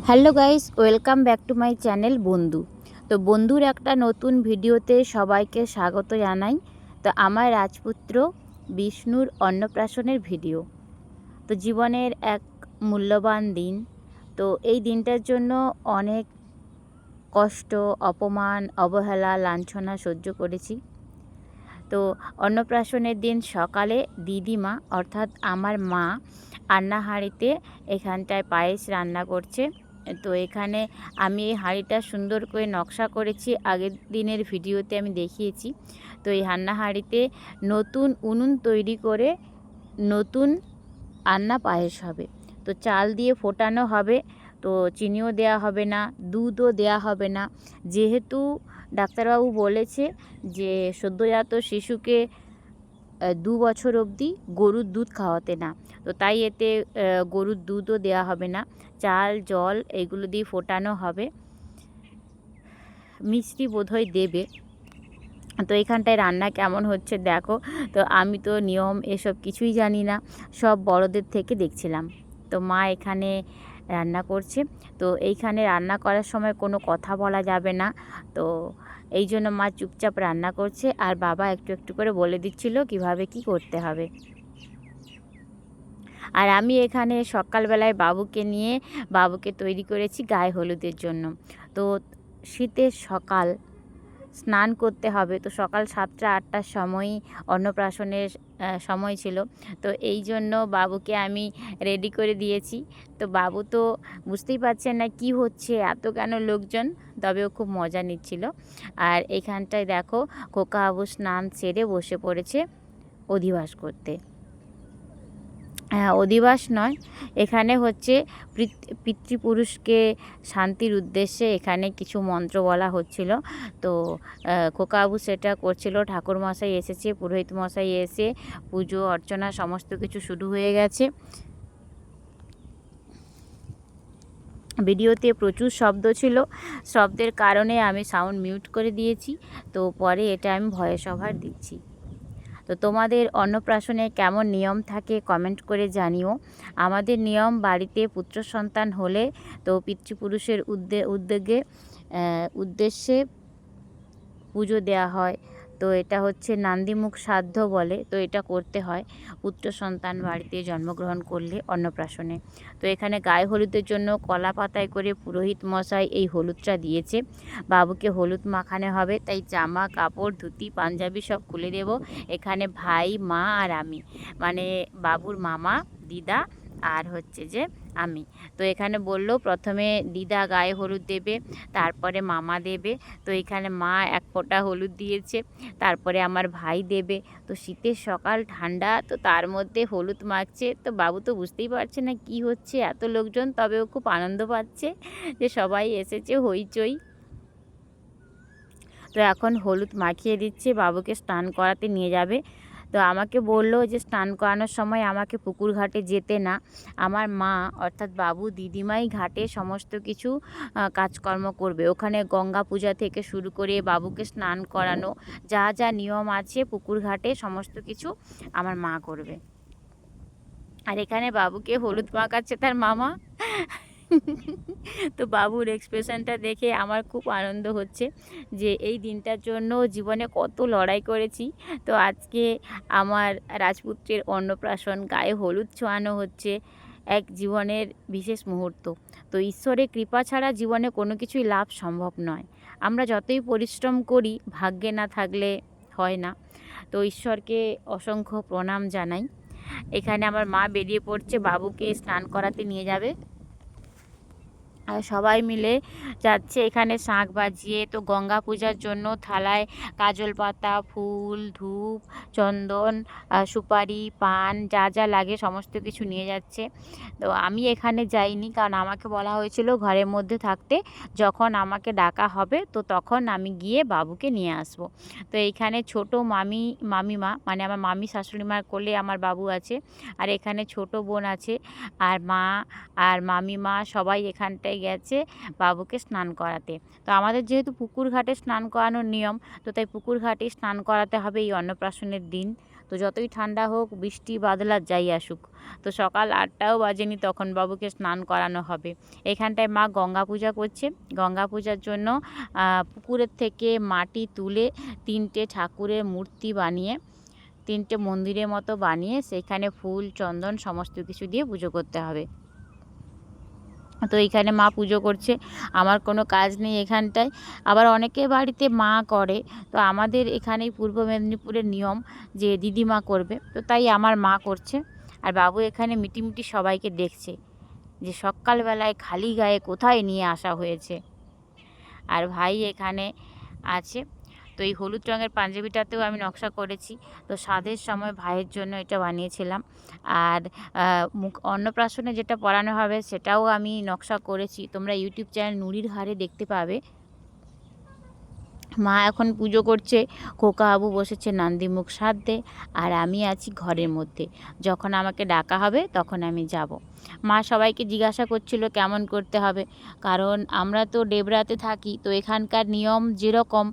Hello guys, welcome back to my channel বন্ধু। তো বন্ধুর একটা নতুন ভিডিওতে সবাইকে স্বাগত জানাই। তো আমার রাজপুত্র বিষ্ণুর অন্নপ্রাশনের ভিডিও। তো জীবনের এক মূল্যবান দিন। তো এই দিনটার জন্য অনেক কষ্ট, অপমান, অবহেলা, লাঞ্ছনা সহ্য করেছি। তো অন্নপ্রাশনের দিন সকালে দিদিমা অর্থাৎ আমার মা রান্না হাঁড়িতে এখানটায় পায়েস রান্না করছে। তো এখানে আমি এই হাঁড়িটা সুন্দর করে নকশা করেছি, আগের দিনের ভিডিওতে আমি দেখিয়েছি। তো এই রান্না হাঁড়িতে নতুন উনুন তৈরি করে নতুন রান্না পায়েস হবে। তো চাল দিয়ে ফোটানো হবে, তো চিনিও দেওয়া হবে না, দুধও দেওয়া হবে না। যেহেতু ডাক্তারবাবু বলেছে যে সদ্যোজাত শিশুকে 2 বছর অবধি গরুর দুধ খাওয়াতে না, তো তাই এতে গরুর দুধও দেওয়া হবে না। চাল, জল এগুলো দিয়ে ফোটানো হবে। মিষ্টি বোধহয় দেবে। তো এখানটায় রান্না কেমন হচ্ছে দেখো। তো আমি তো নিয়ম এসব কিছুই জানি না, সব বড়দের থেকে দেখছিলাম। তো মা এখানে রান্না করছে। তো এইখানে রান্না করার সময় কোনো কথা বলা যাবে না। তো এই জন্য মা চুপচাপ রান্না করছে, আর বাবা একটু একটু করে বলে দিচ্ছিল কিভাবে কি করতে হবে। আর আমি এখানে সকালবেলায় বাবুকে তৈরি করেছি গায়ে হলুদের জন্য। তো শীতের সকাল, স্নান করতে হবে। তো সকাল 7টা-8টার সময়ই অন্নপ্রাশনের সময় ছিল। তো এই জন্য বাবুকে আমি রেডি করে দিয়েছি। তো বাবু তো বুঝতেই পারছেন না কি হচ্ছে, এত কেন লোকজন, তবে ও খুব মজা নিচ্ছিল। আর এখানটায় দেখো খোকা বাবু স্নান সেরে বসে পড়েছে অধিবাস করতে। হ্যাঁ, অধিবাস নয়, এখানে হচ্ছে পিতৃপুরুষকে শান্তির উদ্দেশ্যে এখানে কিছু মন্ত্র বলা হচ্ছিল। তো খোকাবাবু সেটা করছিল। ঠাকুরমশাই এসেছে, পুরোহিত মশাই এসে পুজো অর্চনা সমস্ত কিছু শুরু হয়ে গেছে। ভিডিওতে প্রচুর শব্দ ছিল, শব্দের কারণে আমি সাউন্ড মিউট করে দিয়েছি। তো পরে এটা আমি ভয়েস ওভার দিচ্ছি। তো তোমাদের অন্নপ্রাশনে কেমন নিয়ম থাকে কমেন্ট করে জানিও। আমাদের নিয়ম, বাড়িতে পুত্র সন্তান হলে তো পিতৃপুরুষের উদ্দেশ্যে পুজো দেওয়া হয়। তো এটা হচ্ছে নান্দিমুখ শ্রাদ্ধ বলে, তো এটা করতে হয় পুত্র সন্তান বাড়িতে জন্মগ্রহণ করলে অন্নপ্রাশনে। তো এখানে গায়ে হলুদের জন্য কলা পাতায় করে পুরোহিত মশাই এই হলুদটা দিয়েছে। বাবুকে হলুদ মাখানো হবে, তাই জামা কাপড় ধুতি পাঞ্জাবি সব খুলে দেব। এখানে ভাই, মা আর আমি, মানে বাবুর মামা, দিদা আর হচ্ছে যে আমি। তো এখানে বললো প্রথমে দিদা গায়ে হলুদ দেবে, তারপরে মামা দেবে। তো এখানে মা এক ফোঁটা হলুদ দিয়েছে, তারপরে আমার ভাই দেবে। তো শীতের সকাল, ঠান্ডা, তো তার মধ্যে হলুদ মাখছে। তো বাবু তো বুঝতেই পারছে না কি হচ্ছে, এত লোকজন, তবেও খুব আনন্দ পাচ্ছে যে সবাই এসেছে, হইচই। তো এখন হলুদ মাখিয়ে দিচ্ছে, বাবুকে স্নান করাতে নিয়ে যাবে। তো আমাকে বলল যে স্নান করানোর সময় আমাকে পুকুর ঘাটে যেতে না, আমার মা অর্থাৎ বাবু দিদিমাই ঘাটে সমস্ত কিছু কাজকর্ম করবে। ওখানে গঙ্গা পূজা থেকে শুরু করে বাবুকে স্নান করানো, যা যা নিয়ম আছে পুকুর ঘাটে সমস্ত কিছু আমার মা করবে। আর এখানে বাবুকে হলুদ মাখাচ্ছে তার মামা। তো বাবুর এক্সপ্রেশনটা দেখে আমার খুব আনন্দ হচ্ছে যে এই দিনটার জন্য জীবনে কত লড়াই করেছি। তো আজকে আমার রাজপুত্রের অন্নপ্রাশন, গায়ে হলুদ ছোঁয়ানো হচ্ছে, এক জীবনের বিশেষ মুহূর্ত। তো ঈশ্বরের কৃপা ছাড়া জীবনে কোনো কিছুই লাভ সম্ভব নয়। আমরা যতই পরিশ্রম করি, ভাগ্যে না থাকলে হয় না। তো ঈশ্বরকে অসংখ্য প্রণাম জানাই। এখানে আমার মা বেরিয়ে পড়ছে, বাবুকে স্নান করাতে নিয়ে যাবে। আর সবাই মিলে যাচ্ছে এখানে শাঁখ বাজিয়ে। তো গঙ্গা পূজার জন্য থালায় কাজল পাতা, ফুল, ধূপ, চন্দন, সুপারি, পান, যা যা লাগে সমস্ত কিছু নিয়ে যাচ্ছে। তো আমি এখানে যাইনি, কারণ আমাকে বলা হয়েছিল ঘরের মধ্যে থাকতে, যখন আমাকে ডাকা হবে তো তখন আমি গিয়ে বাবুকে নিয়ে আসব। তো এইখানে ছোট মামিমা, মানে আমার মামি শাশুড়ি মার কোলে আমার বাবু আছে, আর এখানে ছোট বোন আছে, আর মা আর মামিমা সবাই এখানটায় গেছে বাবুকে স্নান করাতে। তো আমাদের যেহেতু পুকুর ঘাটে স্নান করানোর নিয়ম, তো তাই পুকুর ঘাটে স্নান করাতে হবে এই অন্নপ্রাশনের দিন। তো যতই ঠান্ডা হোক, বৃষ্টি বাদলা যাই আসুক, তো সকাল 8টাও বাজেনি তখন বাবুকে স্নান করানো হবে। এখানটায় মা গঙ্গা পূজা করছে। গঙ্গা পূজার জন্য পুকুরের থেকে মাটি তুলে 3টে ঠাকুরের মূর্তি বানিয়ে, 3টে মন্দিরের মতো বানিয়ে সেখানে ফুল চন্দন সমস্ত কিছু দিয়ে পুজো করতে হবে। তো এইখানে মা পুজো করছে, আমার কোনো কাজ নেই এখানটায়। আবার অনেকের বাড়িতে মা করে, তো আমাদের এখানে পূর্ব মেদিনীপুরের নিয়ম যে দিদিমা করবে, তো তাই আমার মা করছে। আর বাবু এখানে মিটিমিটি সবাইকে দেখছে যে সকালবেলায় খালি গায়ে কোথায় নিয়ে আসা হয়েছে। আর ভাই এখানে আছে। তো এই হলুদ রঙের পাঞ্জাবিটাতেও আমি নকশা করেছি, তো স্বাদের সময় ভাইয়ের জন্য এটা বানিয়েছিলাম। আর অন্নপ্রাশনে যেটা পরানো হবে সেটাও আমি নকশা করেছি, তোমরা ইউটিউব চ্যানেল নুরির হারে দেখতে পাবে। মা এখন পুজো করছে, খোকা বাবু বসেছে নান্দিমুখ সাধতে, আর আমি আছি ঘরের মধ্যে। যখন আমাকে ডাকা হবে তখন আমি যাব। মা সবাইকে জিজ্ঞাসা করছিল কেমন করতে হবে, কারণ আমরা তো ডেবরাতে থাকি, তো এখানকার নিয়ম যেরকম,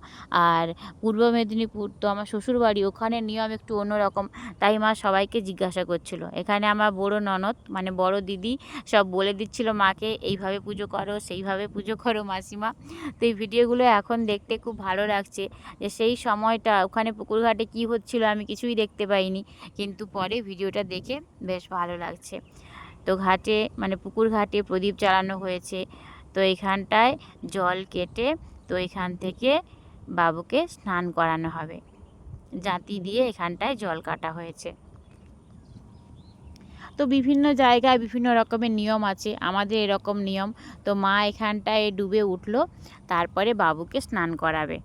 আর পূর্ব মেদিনীপুর তো আমার শ্বশুরবাড়ি, ওখানে নিয়ম একটু অন্যরকম, তাই মা সবাইকে জিজ্ঞাসা করছিল। এখানে আমার বড় ননদ মানে বড় দিদি সব বলে দিচ্ছিল মাকে, এইভাবে পুজো করো, সেইভাবে পুজো করো মাসিমা। তো এই ভিডিওগুলো এখন দেখতে খুব ভালো লাগছে যে সেই সময়টা ওখানে পুকুরঘাটে কী হচ্ছিল আমি কিছুই দেখতে পাইনি, কিন্তু পরে ভিডিওটা দেখে বেশ ভালো লাগছে। তো ঘাটে মানে পুকুর ঘাটে প্রদীপ জ্বালানো হয়েছে, তো এখানটায় জল কেটে তো এখান থেকে বাবুকে স্নান করানো হবে। জাঁতি দিয়ে এখানটায় জল কাটা হয়েছে। তো বিভিন্ন জায়গায় বিভিন্ন রকমের নিয়ম আছে, আমাদের এরকম নিয়ম। তো মা এখানটায় ডুবে উঠলো, তারপরে বাবুকে স্নান করাবে।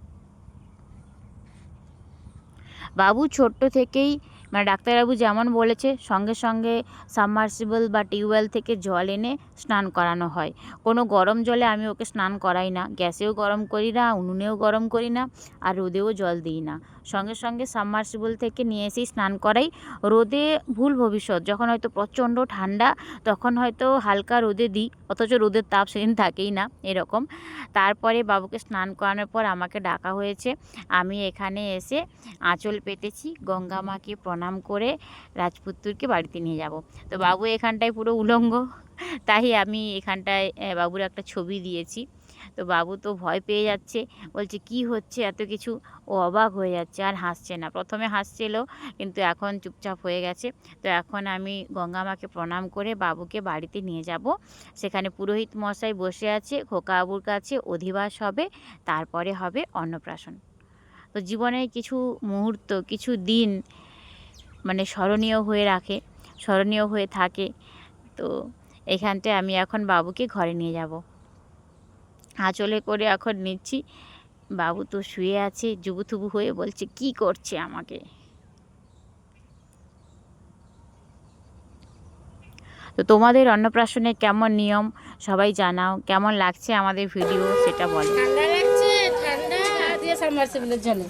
বাবু ছোট্ট থেকেই মানে ডাক্তারবাবু যেমন বলেছে সঙ্গে সঙ্গে সাবমার্সিবল বা টিউবওয়েল থেকে জল এনে স্নান করানো হয়। কোনো গরম জলে আমি ওকে স্নান করাই না, গ্যাসেও গরম করি না, উনুনেও গরম করি না, আর রোদেও জল দিই না। সঙ্গে সঙ্গে সাবমার্সিবল থেকে নিয়ে এসেই স্নান করাই। রোদে ভুল ভবিষ্যৎ, যখন হয়তো প্রচণ্ড ঠান্ডা তখন হয়তো হালকা রোদে দিই, অথচ রোদের তাপ সেদিন থাকেই না এরকম। তারপরে বাবুকে স্নান করানোর পর আমাকে ডাকা হয়েছে, আমি এখানে এসে আঁচল পেতেছি, গঙ্গা মাকে প্রণাম করে রাজপুত্রকে বাড়িতে নিয়ে যাব। তো বাবু এখানটায় পুরো উলঙ্গ, তাই আমি এখানটায় বাবুর একটা ছবি দিয়েছি। তো বাবু তো ভয় পেয়ে যাচ্ছে, বলছে কি হচ্ছে এত কিছু, ও অবাক হয়ে যাচ্ছে আর হাসছে না। প্রথমে হাসছিল কিন্তু এখন চুপচাপ হয়ে গেছে। তো এখন আমি গঙ্গা মাকে প্রণাম করে বাবুকে বাড়িতে নিয়ে যাব। সেখানে পুরোহিত মশাই বসে আছে, খোকা বাবুর কাছে অধিবাস হবে, তারপরে হবে অন্নপ্রাশন। তো জীবনের কিছু মুহূর্ত, কিছু দিন মানে স্মরণীয় হয়ে রাখে, স্মরণীয় হয়ে থাকে। তো এখানটায় আমি এখন বাবুকে ঘরে নিয়ে যাব। আঁচলে করে এখন নিচ্ছি, বাবু তো শুয়ে আছে জুবুথুবু হয়ে, বলছে কি করছে আমাকে। তো তোমাদের অন্নপ্রাশনে কেমন নিয়ম সবাই জানাও, কেমন লাগছে আমাদের ভিডিও সেটা বলো। ঠান্ডা লাগছে, ঠান্ডা দিয়ে সাবমার্সিবলের জলে।